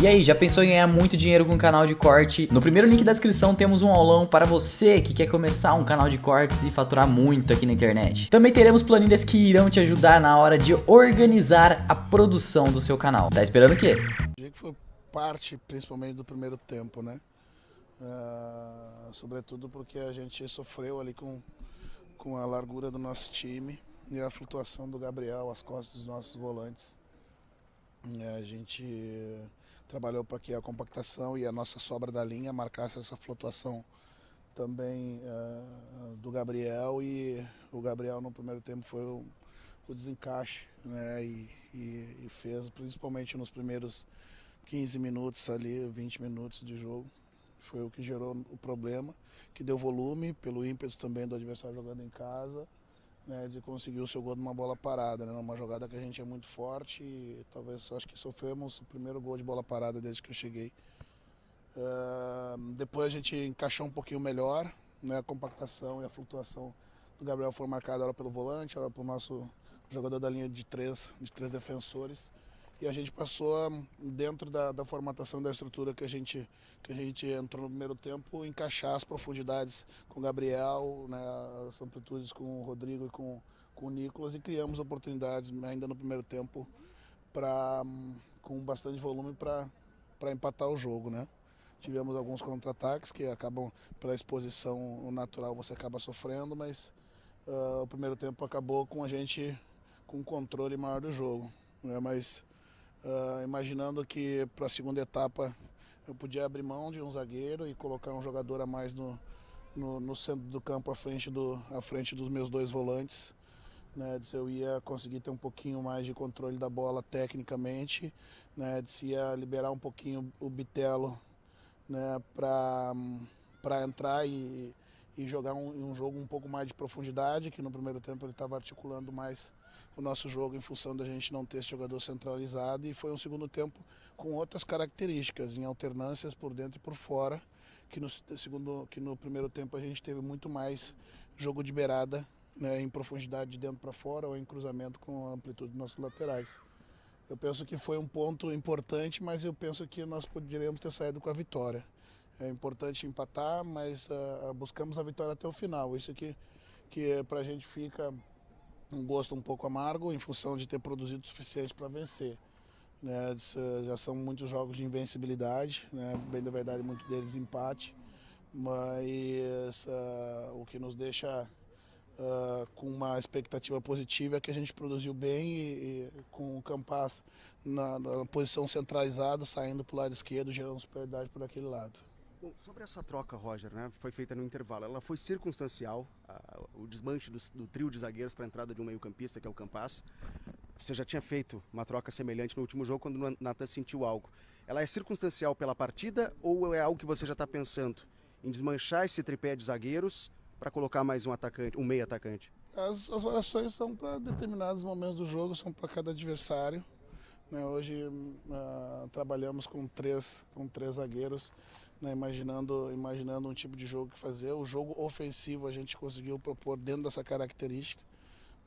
E aí, já pensou em ganhar muito dinheiro com um canal de corte? No primeiro link da descrição temos um aulão para você que quer começar um canal de cortes e faturar muito aqui na internet. Também teremos planilhas que irão te ajudar na hora de organizar a produção do seu canal. Tá esperando o quê? Foi parte principalmente do primeiro tempo, né? Sobretudo porque a gente sofreu ali com a largura do nosso time e a flutuação do Gabriel às costas dos nossos volantes. A gente trabalhou para que a compactação e a nossa sobra da linha marcasse essa flutuação também do Gabriel, e o Gabriel no primeiro tempo foi o desencaixe, né? E fez, principalmente nos primeiros 15 minutos ali, 20 minutos de jogo, foi o que gerou o problema, que deu volume pelo ímpeto também do adversário jogando em casa, né, de conseguir o seu gol numa bola parada, né, numa jogada que a gente é muito forte e talvez acho que sofremos o primeiro gol de bola parada desde que eu cheguei. Depois a gente encaixou um pouquinho melhor, né, a compactação e a flutuação do Gabriel foi marcada ora pelo volante, ora pelo nosso jogador da linha de três defensores. E a gente passou, dentro da formatação da estrutura que a gente entrou no primeiro tempo, encaixar as profundidades com o Gabriel, né, as amplitudes com o Rodrigo e com o Nicolas, e criamos oportunidades ainda no primeiro tempo com bastante volume para empatar o jogo, né? Tivemos alguns contra-ataques que acabam, pela exposição natural, você acaba sofrendo, mas o primeiro tempo acabou com a gente com um controle maior do jogo, né? Mas imaginando que para a segunda etapa eu podia abrir mão de um zagueiro e colocar um jogador a mais no centro do campo à frente dos meus dois volantes, né, de se eu ia conseguir ter um pouquinho mais de controle da bola tecnicamente, né, de se ia liberar um pouquinho o Bitelo, né, para entrar e jogar um jogo um pouco mais de profundidade, que no primeiro tempo ele estava articulando mais o nosso jogo em função da gente não ter esse jogador centralizado, e foi um segundo tempo com outras características, em alternâncias por dentro e por fora, que no primeiro tempo a gente teve muito mais jogo de beirada, né, em profundidade de dentro para fora ou em cruzamento com a amplitude dos nossos laterais. Eu penso que foi um ponto importante, mas eu penso que nós poderíamos ter saído com a vitória. É importante empatar, mas buscamos a vitória até o final. Isso que para a gente fica um gosto um pouco amargo em função de ter produzido o suficiente para vencer, né? Já são muitos jogos de invencibilidade, né? Bem da verdade, muitos deles empate, mas o que nos deixa com uma expectativa positiva é que a gente produziu bem e com o Campas na posição centralizada, saindo para o lado esquerdo, gerando superioridade por aquele lado. Bom, sobre essa troca, Roger, né, foi feita no intervalo, ela foi circunstancial, o desmanche do trio de zagueiros para a entrada de um meio-campista, que é o Campas. Você já tinha feito uma troca semelhante no último jogo, quando o Nathan sentiu algo. Ela é circunstancial pela partida ou é algo que você já está pensando em desmanchar esse tripé de zagueiros para colocar mais um atacante, um meio atacante? As variações são para determinados momentos do jogo, são para cada adversário, né? Hoje trabalhamos com três zagueiros, né? Imaginando um tipo de jogo que fazer. O jogo ofensivo a gente conseguiu propor dentro dessa característica,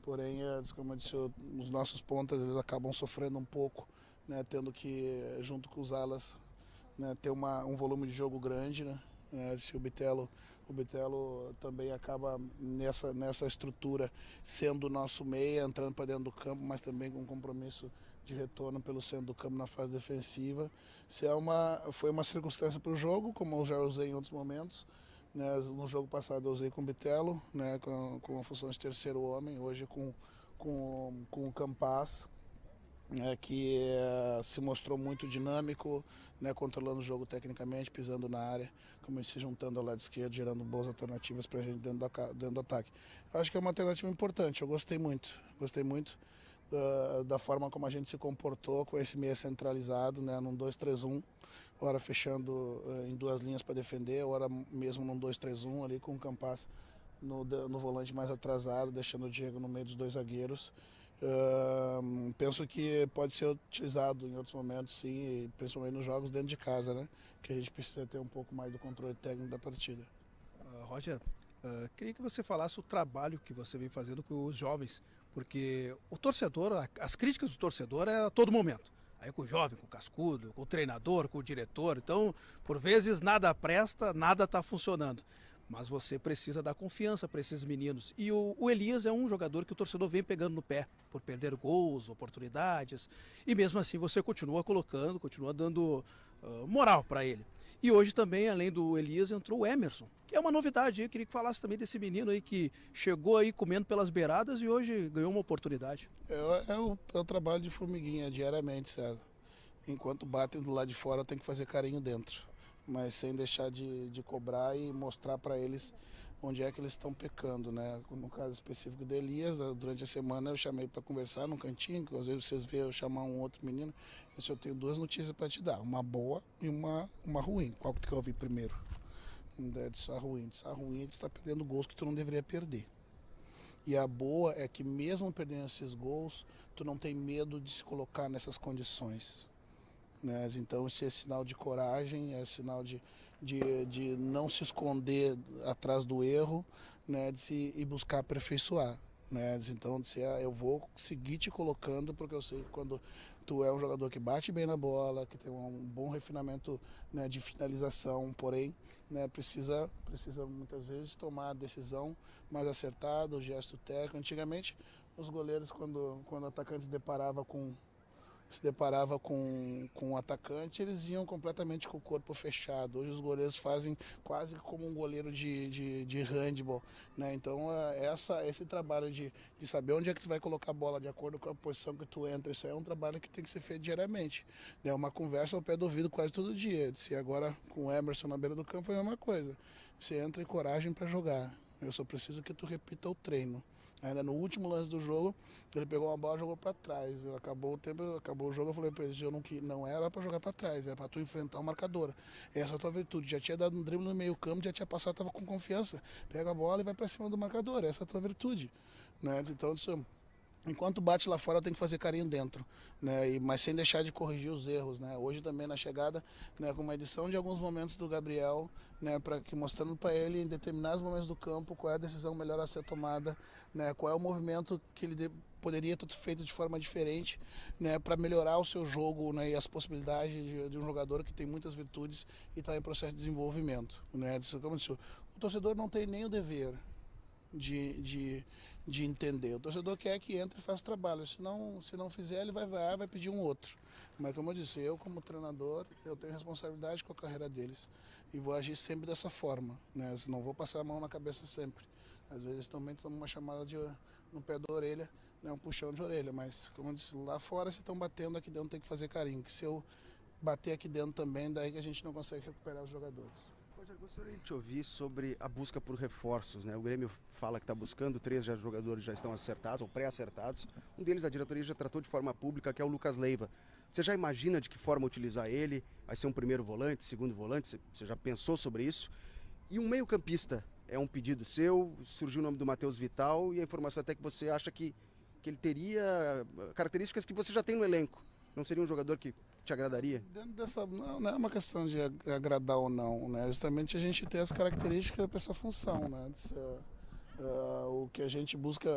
porém, como eu disse, os nossos pontas eles acabam sofrendo um pouco, né? Tendo que, junto com os alas, né, ter um volume de jogo grande, né? Se o Bitelo também acaba nessa estrutura sendo o nosso meia, entrando para dentro do campo, mas também com compromisso de retorno pelo centro do campo na fase defensiva. Foi uma circunstância para o jogo, como eu já usei em outros momentos, né? No jogo passado eu usei com o Bitelo, né, com a função de terceiro homem, hoje com o Campas, que se mostrou muito dinâmico, né, controlando o jogo tecnicamente, pisando na área, como se juntando ao lado esquerdo, gerando boas alternativas para a gente dentro do ataque. Eu acho que é uma alternativa importante, eu gostei muito da forma como a gente se comportou com esse meia centralizado, né, num 2-3-1, ora fechando em duas linhas para defender, ora mesmo num 2-3-1 ali com o Campas no volante mais atrasado, deixando o Diego no meio dos dois zagueiros. Penso que pode ser utilizado em outros momentos, sim, principalmente nos jogos dentro de casa, né? Que a gente precisa ter um pouco mais do controle técnico da partida. Roger, queria que você falasse o trabalho que você vem fazendo com os jovens, porque o torcedor, as críticas do torcedor é a todo momento. Aí com o jovem, com o cascudo, com o treinador, com o diretor. Então, por vezes nada presta, nada está funcionando. Mas você precisa dar confiança para esses meninos. E o Elias é um jogador que o torcedor vem pegando no pé por perder gols, oportunidades. E mesmo assim você continua colocando, continua dando moral para ele. E hoje também, além do Elias, entrou o Emerson, que é uma novidade. Eu queria que falasse também desse menino aí que chegou aí comendo pelas beiradas e hoje ganhou uma oportunidade. É o trabalho de formiguinha diariamente, César. Enquanto batem do lado de fora, tem que fazer carinho dentro. Mas sem deixar de cobrar e mostrar para eles onde é que eles estão pecando, né? No caso específico do Elias, durante a semana eu chamei para conversar num cantinho, que às vezes vocês veem eu chamar um outro menino. Eu tenho duas notícias para te dar, uma boa e uma ruim. Qual que tu quer ouvir primeiro? Disso a ruim. Disso a ruim, tu está perdendo gols que tu não deveria perder. E a boa é que mesmo perdendo esses gols, tu não tem medo de se colocar nessas condições. Né? Então isso é sinal de coragem, é sinal de não se esconder atrás do erro, né? E buscar aperfeiçoar. Né? Então eu vou seguir te colocando porque eu sei que quando tu é um jogador que bate bem na bola, que tem um bom refinamento, né, de finalização, porém, né, precisa muitas vezes tomar a decisão mais acertada, o gesto técnico. Antigamente os goleiros quando o atacante se deparava com um atacante, eles iam completamente com o corpo fechado. Hoje os goleiros fazem quase como um goleiro de handball, né? Então esse trabalho de saber onde é que tu vai colocar a bola de acordo com a posição que tu entra, isso é um trabalho que tem que ser feito diariamente. É uma conversa ao pé do ouvido quase todo dia. Se agora com o Emerson na beira do campo foi a mesma coisa. Você entra em coragem para jogar. Eu só preciso que tu repita o treino. Ainda no último lance do jogo, ele pegou uma bola e jogou para trás. Acabou o jogo, eu falei para ele que não era para jogar para trás, era para tu enfrentar o marcador. Essa é a tua virtude. Já tinha dado um drible no meio campo, já tinha passado, estava com confiança. Pega a bola e vai para cima do marcador. Essa é a tua virtude. Né? Então, enquanto bate lá fora, tem que fazer carinho dentro, né? Mas sem deixar de corrigir os erros, né? Hoje também na chegada, né, com uma edição de alguns momentos do Gabriel, né, mostrando para ele em determinados momentos do campo qual é a decisão melhor a ser tomada, né? Qual é o movimento que ele poderia ter feito de forma diferente, né, para melhorar o seu jogo, né, e as possibilidades de um jogador que tem muitas virtudes e está em processo de desenvolvimento, né? Como eu disse, o torcedor não tem nem o dever de entender. O torcedor quer que entre e faça trabalho. Se não fizer, ele vai pedir um outro. Mas como eu disse, eu como treinador, eu tenho responsabilidade com a carreira deles. E vou agir sempre dessa forma. Né? Não vou passar a mão na cabeça sempre. Às vezes também estamos uma chamada no pé da orelha, né? Um puxão de orelha. Mas como eu disse, lá fora se estão batendo, aqui dentro tem que fazer carinho. Que se eu bater aqui dentro também, daí que a gente não consegue recuperar os jogadores. Rogério, gostaria de te ouvir sobre a busca por reforços, né? O Grêmio fala que está buscando, 3 jogadores já estão acertados ou pré-acertados. Um deles a diretoria já tratou de forma pública, que é o Lucas Leiva. Você já imagina de que forma utilizar ele? Vai ser um primeiro volante, segundo volante? Você já pensou sobre isso? E um meio-campista é um pedido seu? Surgiu o nome do Matheus Vital e a informação até que você acha que ele teria características que você já tem no elenco. Não seria um jogador que te agradaria? Dentro dessa, não é uma questão de agradar ou não, né? Justamente a gente tem as características para essa função, né? O que a gente busca,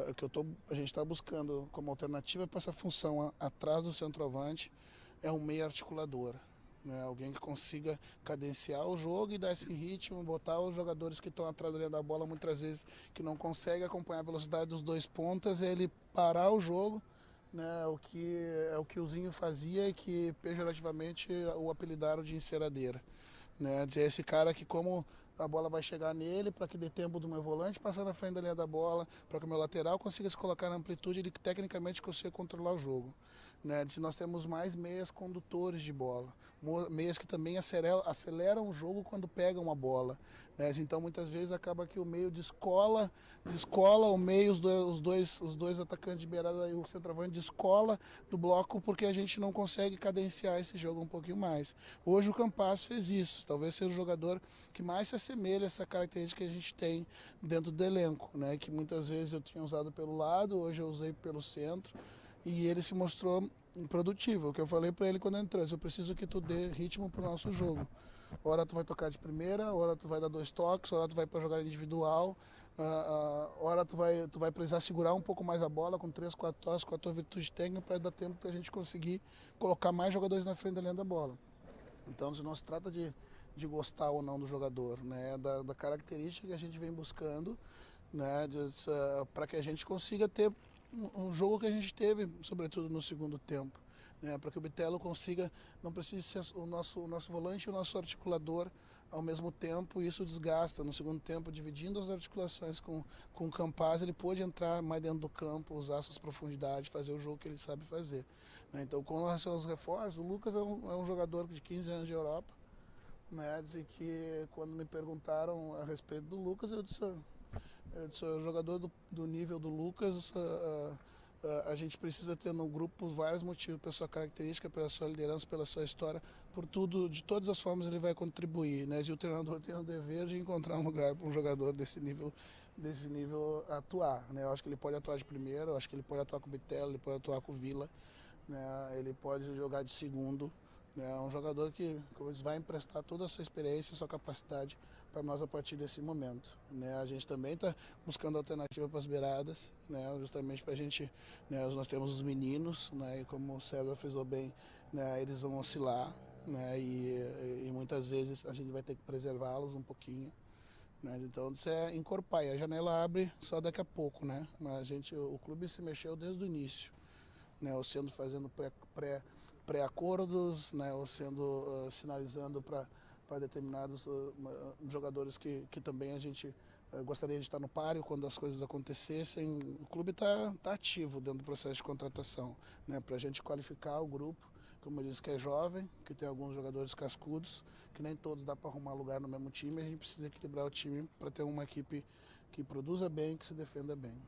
a gente está buscando como alternativa para essa função atrás do centroavante é um meio articulador, né? Alguém que consiga cadenciar o jogo e dar esse ritmo, botar os jogadores que estão atrás da linha da bola muitas vezes que não conseguem acompanhar a velocidade dos dois pontas, ele parar o jogo. Né, o que o Zinho fazia e que pejorativamente o apelidaram de enceradeira. Né, dizer esse cara que como a bola vai chegar nele, para que dê tempo do meu volante passar na frente da linha da bola, para que o meu lateral consiga se colocar na amplitude e ele tecnicamente consiga controlar o jogo. Né, se nós temos mais meias condutores de bola, meias que também aceleram o jogo quando pegam a bola. Né, então muitas vezes acaba que o meio descola o meio, os dois atacantes de beirada e o centroavante descola do bloco porque a gente não consegue cadenciar esse jogo um pouquinho mais. Hoje o Campaz fez isso, talvez seja o jogador que mais se assemelha a essa característica que a gente tem dentro do elenco, né, que muitas vezes eu tinha usado pelo lado, hoje eu usei pelo centro. E ele se mostrou improdutivo. O que eu falei para ele quando entrou, eu preciso que tu dê ritmo pro nosso jogo. Ora tu vai tocar de primeira, ora tu vai dar 2 toques, ora tu vai para jogar individual. hora tu vai precisar segurar um pouco mais a bola com 3, 4 toques, com a tua virtude técnica, para dar tempo da gente conseguir colocar mais jogadores na frente da linha da bola. Então, não se trata de gostar ou não do jogador, né? Da característica que a gente vem buscando, né? Para que a gente consiga ter um jogo que a gente teve, sobretudo no segundo tempo, né? Para que o Bitelo consiga, não precise ser o nosso volante e o nosso articulador ao mesmo tempo. Isso desgasta. No segundo tempo, dividindo as articulações com o Campaz, ele pôde entrar mais dentro do campo, usar suas profundidades, fazer o jogo que ele sabe fazer, né? Então, com relação aos reforços, o Lucas é um jogador de 15 anos de Europa, né? Dizer que quando me perguntaram a respeito do Lucas, eu disse o jogador do nível do Lucas, a gente precisa ter no grupo vários motivos, pela sua característica, pela sua liderança, pela sua história, por tudo, de todas as formas ele vai contribuir, né? E o treinador tem o dever de encontrar um lugar para um jogador desse nível atuar, né? Eu acho que ele pode atuar de primeiro, eu acho que ele pode atuar com o Bitelo, ele pode atuar com o Vila, né? Ele pode jogar de segundo, né? É um jogador que, como diz, vai emprestar toda a sua experiência e sua capacidade para nós a partir desse momento, né? A gente também está buscando alternativa para as beiradas, né? Justamente para a gente, né? Nós temos os meninos, né? E como o César frisou bem, né? Eles vão oscilar, né? E muitas vezes a gente vai ter que preservá-los um pouquinho, né? Então isso é encorpar, e a janela abre só daqui a pouco, né? Mas o clube se mexeu desde o início, né? Ou sendo fazendo pré-acordos, né? Ou sendo sinalizando para determinados jogadores que também a gente gostaria de estar no páreo quando as coisas acontecessem. O clube está ativo dentro do processo de contratação, né? Para a gente qualificar o grupo, como eu disse, que é jovem, que tem alguns jogadores cascudos, que nem todos dá para arrumar lugar no mesmo time. A gente precisa equilibrar o time para ter uma equipe que produza bem, que se defenda bem.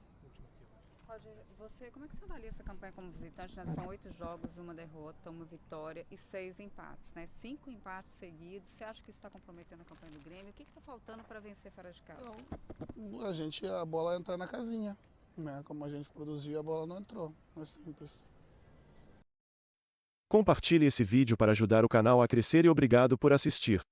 Roger, como é que você avalia essa campanha como visitante? Já são 8 jogos, 1 derrota, 1 vitória e 6 empates, né? 5 empates seguidos. Você acha que isso está comprometendo a campanha do Grêmio? O que está faltando para vencer fora de casa? Não, a bola entrar na casinha, né? Como a gente produziu, a bola não entrou. É simples. Compartilhe esse vídeo para ajudar o canal a crescer e obrigado por assistir.